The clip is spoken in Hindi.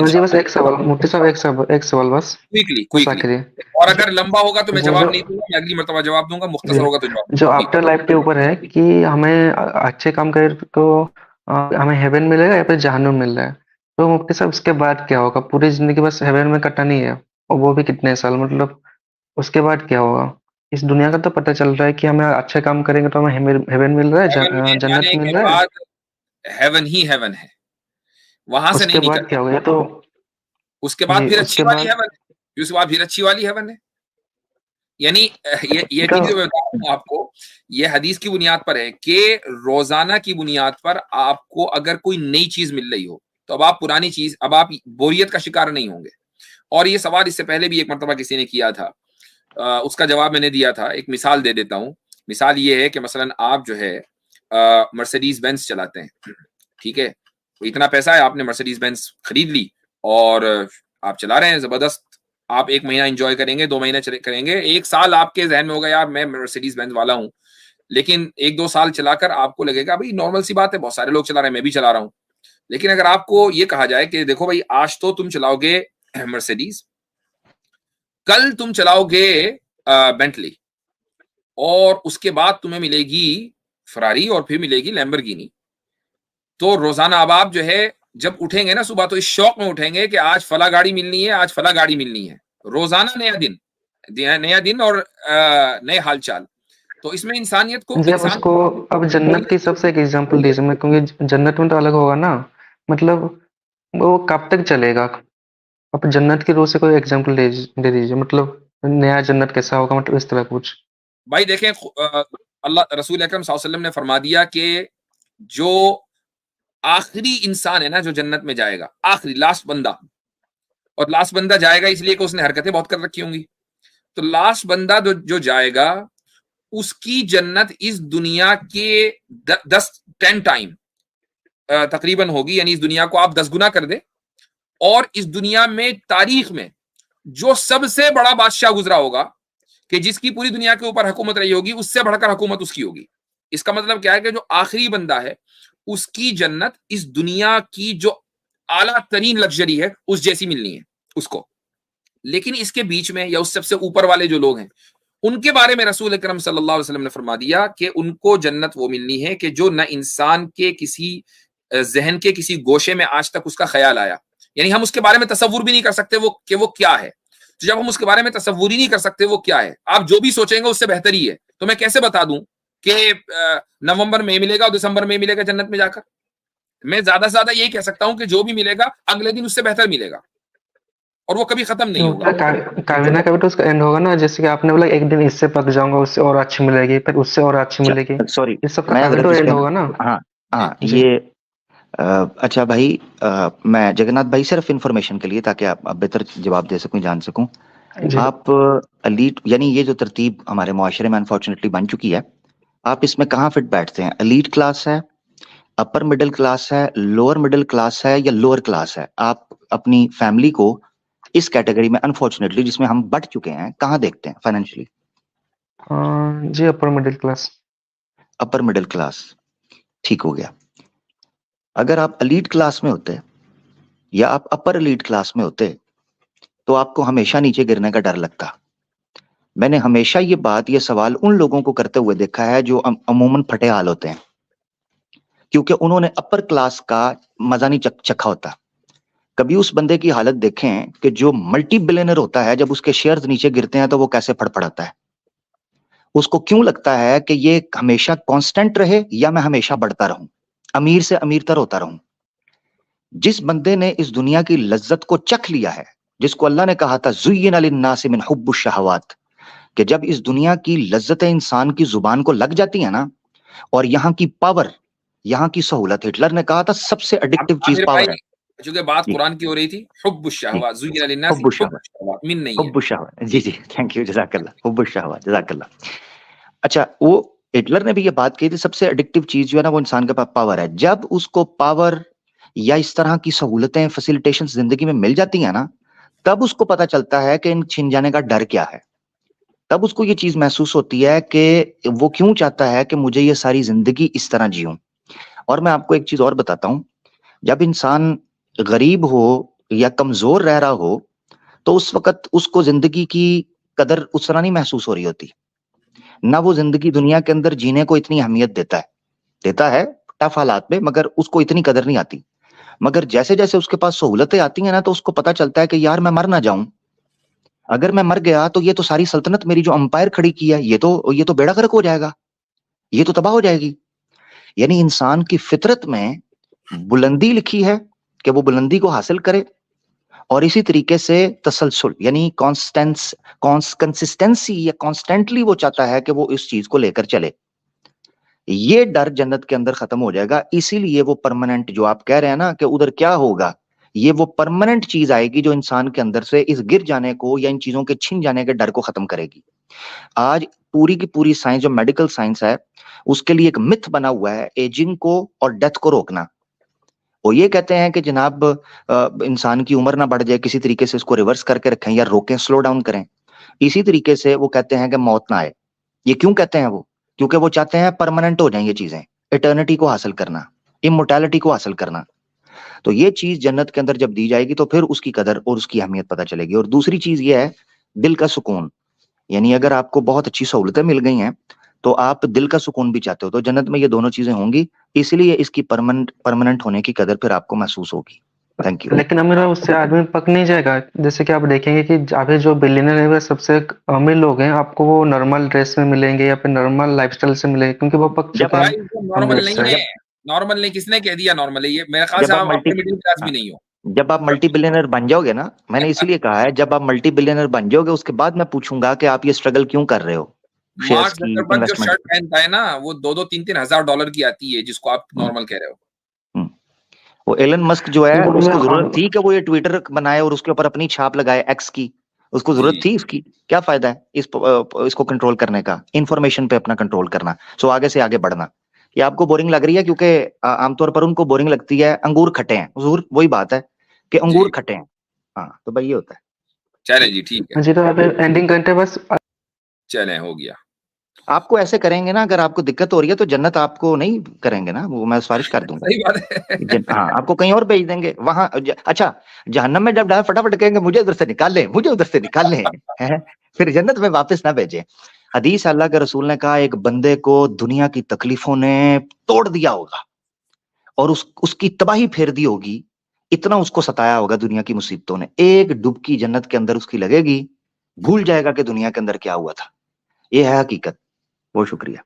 जी बस इंशाल्लाह। एक सवाल मुफ्ती साहब, एक सवाल बस क्विकली बस क्विकली, आखिरी। और जो अगर लंबा होगा तो मैं वो जवाब जो नहीं दूंगा, मैं अगली मर्तबा जवाब दूंगा, जी, मुख्तसर होगा तो जवाब जो दूंगा। जी आफ्टर लाइफ के ऊपर है कि हमें अच्छे काम करें तो हमें हेवन मिलेगा या फिर जहन्नुम मिल रहा है, तो मुफ्ती साहब उसके बाद क्या होगा? पूरी जिंदगी बस हेवन में कटानी है, और वो भी कितने साल, मतलब उसके बाद क्या होगा? इस दुनिया का तो पता चल रहा है कि हमें अच्छे काम करेंगे तो हमें हेवन मिल रहा है, हेवन में जन्नत जाने के मिल रहा है। बाद हेवन ही हेवन है, वहां से उसके नहीं बाद निकलना। क्या होगा? ये तो उसके बाद जी, फिर अच्छी उसके वाली बाद हेवन है, फिर उसके बाद फिर अच्छी वाली हेवन है। यानी ये तो चीज जो मैं बता रहा हूँ आपको, ये हदीस की बुनियाद पर है कि रोजाना की बुनियाद पर आपको अगर कोई नई चीज मिल रही हो तो अब आप पुरानी चीज, अब आप बोरियत का शिकार नहीं होंगे। और ये सवाल इससे पहले भी एक मरतबा किसी ने किया था, उसका जवाब मैंने दिया था। एक मिसाल दे देता हूँ। मिसाल ये है कि मसलन आप जो है मर्सिडीज बेंज चलाते हैं, ठीक है, तो इतना पैसा है, आपने मर्सिडीज बेंज खरीद ली और आप चला रहे हैं जबरदस्त। आप 1 महीना एंजॉय करेंगे, 2 महीने करेंगे, 1 साल आपके जहन में होगा यार मैं मर्सिडीज बेंज वाला हूँ। लेकिन 1-2 साल चलाकर आपको लगेगा भाई नॉर्मल सी बात है, बहुत सारे लोग चला रहे हैं, मैं भी चला रहा हूँ। लेकिन अगर आपको ये कहा जाए कि देखो भाई आज तो तुम चलाओगे मर्सिडीज, कल तुम चलाओगे बेंटली, और उसके बाद तुम्हें मिलेगी फरारी, और फिर मिलेगी लैम्बोर्गिनी। तो रोजाना अब आप जो है जब उठेंगे ना सुबह, तो इस शौक में उठेंगे कि आज फला गाड़ी मिलनी है, आज फला गाड़ी मिलनी है। रोजाना नया दिन, नया दिन और नए हालचाल। तो इसमें इंसानियत को, जी, अब इंसान उसको, अब जन्नत की बोरियत सबसे एक एग्जांपल दीजिए, मैं क्योंकि जन्नत में तो अलग होगा ना, मतलब वो कब तक चलेगा? आप जन्नत की रोह से कोई एग्जांपल दे दीजिए, मतलब नया जन्नत कैसा होगा, मतलब इस तरह कुछ। भाई देखें, अल्लाह रसूल अकरम सल्लल्लाहु अलैहि वसल्लम ने फरमा दिया कि जो आखिरी इंसान है ना जो जन्नत में जाएगा, आखिरी लास्ट बंदा, और लास्ट बंदा जाएगा इसलिए कि उसने हरकतें बहुत कर रखी होंगी, तो लास्ट बंदा जो जो जाएगा उसकी जन्नत इस दुनिया के 10 टाइम तकरीबन होगी। यानी इस दुनिया को आप 10 गुना कर दे, और इस दुनिया में तारीख में जो सबसे बड़ा बादशाह गुजरा होगा, कि जिसकी पूरी दुनिया के ऊपर हुकूमत रही होगी, उससे बढ़कर हुकूमत उसकी होगी। इसका मतलब क्या है कि जो आखिरी बंदा है उसकी जन्नत इस दुनिया की जो आला तरीन लग्जरी है उस जैसी मिलनी है उसको। लेकिन इसके बीच में या उस सबसे ऊपर वाले जो लोग हैं, उनके बारे में रसूल अकरम सल्लल्लाहु अलैहि वसल्लम ने फरमा दिया कि उनको जन्नत वो मिलनी है कि जो न इंसान के किसी जहन के किसी गोशे में आज तक उसका ख्याल आया। यानी हम उसके बारे में तसव्वुर भी नहीं कर सकते वो क्या है। तो जब हम उसके बारे में तसव्वुर ही नहीं कर सकते वो क्या है, आप जो भी सोचेंगे उससे बेहतर ही है, तो मैं कैसे बता दूं कि नवंबर में मिलेगा और दिसंबर में मिलेगा जन्नत में जाकर? मैं ज्यादा से ज्यादा यही कह सकता हूं कि जो भी मिलेगा अगले दिन उससे बेहतर मिलेगा, और वो कभी खत्म नहीं होगा। काविना का भी तो उसका एंड होगा ना, जैसे कि आपने बोला एक दिन इससे पक जाऊंगा, उससे और अच्छी मिलेगी, फिर उससे और अच्छी मिलेगी, सॉरी, ये सब मैं का भी हजरत तो इस एंड पे होगा ना। हाँ हाँ जी ये अच्छा भाई, मैं जगन्नाथ भाई सिर्फ इंफॉर्मेशन के लिए, ताकि आप बेहतर जवाब दे सकूं, जान सकूं। जी। आप अलीट, यानी ये जो तरतीब हमारे मुआशरे में अनफॉर्चुनेटली बन चुकी है, आप इसमें कहाँ फिट बैठते हैं? एलीट क्लास है, अपर मिडिल क्लास है, लोअर मिडिल क्लास है, या लोअर क्लास है? आप अपनी फैमिली को इस कैटेगरी में अनफॉर्चुनेटली जिसमें हम बट चुके हैं, कहाँ देखते हैं फाइनेंशियली? जी, upper middle class. Upper middle class, ठीक हो गया। अगर आप एलीट क्लास में होते या आप अपर एलीट क्लास में होते तो आपको हमेशा नीचे गिरने का डर लगता। मैंने हमेशा ये सवाल उन लोगों को करते हुए देखा है जो अमूमन फटे हाल होते हैं, क्योंकि उन्होंने अपर क्लास का मजा नहीं चखा होता। कभी उस बंदे की हालत देखें कि जो मल्टी बिलियनर होता है, जब उसके शेयर्स नीचे गिरते हैं तो वो कैसे फड़फड़ाता है। उसको क्यों लगता है कि ये हमेशा कांस्टेंट रहे या मैं हमेशा बढ़ता रहूं, अमीर से अमीरतर होता रहूं। जिस बंदे ने इस दुनिया की लज्जत को चख लिया है, जिसको अल्लाह ने कहा था ज़ुय्यिना लिन्नासि मिन हुब्बुश शहवात, कि जब इस दुनिया की लज्जतें इंसान की जुबान को लग जाती है ना, और यहाँ की पावर, यहाँ की सहूलत, हिटलर ने कहा था सबसे एडिक्टिव चीज आमिर भाई, पावर है। चूंकि बात जी कुरान की हो रही थी, हुब्बुश जी, शहवात ज़ुय्यिना लिन्नासि हुब्बुश शहवात, हुब्बुश शहवात मिन नहीं है। हुब्बुश शहवात, जी जी, थैंक यू, जज़ाकल्लाह, हुब्बुश शहवात, जज़ाकल्लाह। अच्छा, वो हिटलर ने भी ये बात कही थी, सबसे एडिक्टिव चीज जो है ना वो इंसान के पास पावर है। जब उसको पावर या इस तरह की सहूलतें, फैसिलिटेशन जिंदगी में मिल जाती है ना, तब उसको पता चलता है कि इन छिन जाने का डर क्या है। तब उसको ये चीज महसूस होती है कि वो क्यों चाहता है कि मुझे ये सारी जिंदगी इस तरह जीऊं। और मैं आपको एक चीज और बताता हूं, जब इंसान गरीब हो या कमजोर रह रहा हो तो उस वक्त उसको जिंदगी की कदर उस तरह नहीं महसूस हो रही होती, ना वो जिंदगी दुनिया के अंदर जीने को इतनी अहमियत देता है टफ हालात में, मगर उसको इतनी कदर नहीं आती। मगर जैसे जैसे उसके पास सहूलतें आती हैं ना, तो उसको पता चलता है कि यार मैं मर ना जाऊं, अगर मैं मर गया तो ये तो सारी सल्तनत मेरी जो अंपायर खड़ी की है, ये तो बेड़ा गर्क हो जाएगा, ये तो तबाह हो जाएगी। यानी इंसान की फितरत में बुलंदी लिखी है कि वो बुलंदी को हासिल करे, और इसी तरीके से तसलसल यानी कंसिस्टेंसी या कॉन्स्टेंटली वो चाहता है कि वो इस चीज को लेकर चले। ये डर जन्नत के अंदर खत्म हो जाएगा। इसीलिए वो परमानेंट जो आप कह रहे हैं ना कि उधर क्या होगा, ये वो परमानेंट चीज आएगी जो इंसान के अंदर से इस गिर जाने को या इन चीजों के छिन जाने के डर को खत्म करेगी। आज पूरी की पूरी साइंस जो मेडिकल साइंस है, उसके लिए एक मिथ बना हुआ है एजिंग को और डेथ को रोकना। वो ये कहते हैं कि जनाब इंसान की उम्र ना बढ़ जाए, किसी तरीके से इसको रिवर्स करके रखें या रोकें, स्लो डाउन करें। इसी तरीके से वो कहते हैं कि मौत ना आए। ये क्यों कहते हैं वो? क्योंकि वो चाहते हैं परमानेंट हो जाए ये चीजें, इटर्निटी को हासिल करना, इमोर्टैलिटी को हासिल करना। तो ये चीज जन्नत के अंदर जब दी जाएगी तो फिर उसकी कदर और उसकी अहमियत पता चलेगी। और दूसरी चीज ये है दिल का सुकून। यानी अगर आपको बहुत अच्छी सहूलतें मिल गई हैं तो आप दिल का सुकून भी चाहते हो, तो जन्नत में ये दोनों चीजें होंगी, इसलिए इसकी परमानेंट होने की कदर फिर आपको महसूस होगी। Thank you. लेकिन अमीर उससे आदमी पक नहीं जाएगा। जैसे कि आप देखेंगे कि अभी जो बिलियनर है वो सबसे अमीर लोग हैं, आपको वो नॉर्मल ड्रेस में मिलेंगे या फिर नॉर्मल लाइफस्टाइल से मिलेंगे, क्योंकि वो पक जब चुके आप हैं भाई वो नॉर्मल अमीर नहीं से। है, नॉर्मल नहीं, किसने कह दिया नॉर्मल है? ये मेरे ख्याल से जब आप आप मल्टी अपने मिडिल क्लास भी नहीं हो। जब आप मल्टी बिलियनर बन जाओगे ना, मैंने इसलिए कहा है जब आप मल्टी बिलियनर बन जाओगे उसके बाद मैं पूछूंगा कि आप ये स्ट्रगल क्यों कर रहे हो शेयर्स मार्क की, जकरबर्ग जो इन्वेस्टमेंट शर्ट पहनता है ना, वो 2-3 हजार डॉलर की आती है, जिसको आप नॉर्मल कह रहे हो। वो एलन मस्क जो है तो उसको मैं जरूरत थी कि वो ये ट्विटर बनाए और उसके ऊपर अपनी छाप लगाए एक्स की, उसको जरूरत जी थी इसकी? क्या फायदा है इसको कंट्रोल करने का, इंफॉर्मेशन पे अपना कंट्रोल करना, सो आगे से आगे बढ़ना। ये आपको बोरिंग लग रही है क्योंकि आमतौर पर उनको बोरिंग लगती है अंगूर खट्टे हैं, हुजूर वही बात है कि जी अंगूर खट्टे हैं। हाँ तो भाई ये होता है। चलें जी, ठीक है, जी, तो आप एंडिंग करते हैं बस। चलें, हो गया। आपको ऐसे करेंगे ना, अगर आपको दिक्कत हो रही है तो जन्नत आपको नहीं करेंगे ना, वो मैं सिफारिश कर दूंगा। सही बात है। हाँ आपको कहीं और भेज देंगे वहां। अच्छा, जहन्नम में जब डाल फटाफट कहेंगे मुझे उधर से निकाल लें, मुझे उधर से निकाल लें, हैं? फिर जन्नत में वापस ना भेजें। हदीस अल्लाह के रसूल ने कहा एक बंदे को दुनिया की तकलीफों ने तोड़ दिया होगा और उसकी तबाही फेर दी होगी, इतना उसको सताया होगा दुनिया की मुसीबतों ने, एक डुबकी जन्नत के अंदर उसकी लगेगी, भूल जाएगा कि दुनिया के अंदर क्या हुआ था। ये है हकीकत। बहुत शुक्रिया।